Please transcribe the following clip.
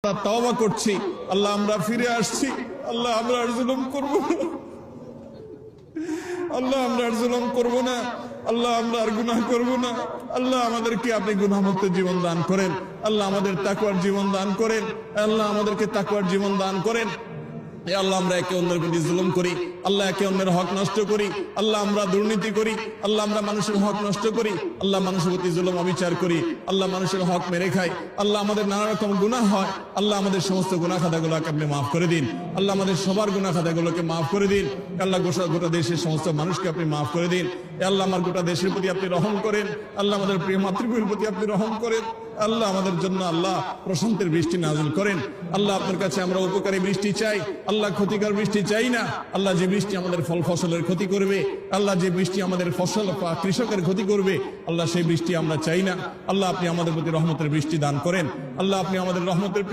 তওবা করছি আল্লাহ, আমরা ফিরে আসছি আল্লাহ, আমরা আর জুলুম করব না আল্লাহ, আমরা আর জুলুম করব না আল্লাহ, আমরা আর গুনাহ করব না আল্লাহ। আমাদেরকে আপনি গুনাহমুক্ত জীবন দান করেন আল্লাহ, আমাদের তাকওয়ার জীবন দান করেন আল্লাহ, আমাদেরকে তাকওয়ার জীবন দান করেন। আল্লাহ, আমরা একে অন্যের প্রতি জুলুম করি আল্লাহ, একে অন্যের হক নষ্ট করি আল্লাহ, আমরা দুর্নীতি করি আল্লাহ, আমরা মানুষের হক নষ্ট করি আল্লাহ, মানুষের প্রতি জুলুম অবিচার করি আল্লাহ, মানুষের হক মেরে খাই আল্লাহ, আমাদের নানা রকম গুনাহ হয় আল্লাহ, আমাদের সমস্ত গুনাহ খাতাগুলোকে আপনি মাফ করে দিন আল্লাহ, আমাদের সবার গুনাহ খাতাগুলোকে মাফ করে দিন আল্লাহ, গোটা দেশের সমস্ত মানুষকে আপনি মাফ করে দিন আল্লাহ, আমার গোটা দেশের প্রতি আপনি রহম করেন আল্লাহ, আমাদের প্রিয় মাতৃভূমির প্রতি আপনি রহম করেন আল্লাহ, আমাদের জন্য আল্লাহ প্রশান্তির বৃষ্টি নাযিল করেন আল্লাহ। আপনার কাছে আমরা উপকারী বৃষ্টি চাই আল্লাহ, ক্ষতিকর বৃষ্টি চাই না আল্লাহ। যে বৃষ্টি আমাদের ফল ফসলের ক্ষতি করবে আল্লাহ, যে বৃষ্টি আমাদের ফসল বা কৃষকের ক্ষতি করবে আল্লাহ, সেই বৃষ্টি আমরা চাই না আল্লাহ। আপনি আমাদের প্রতি রহমতের বৃষ্টি দান করেন আল্লাহ, আপনি আমাদের রহমতের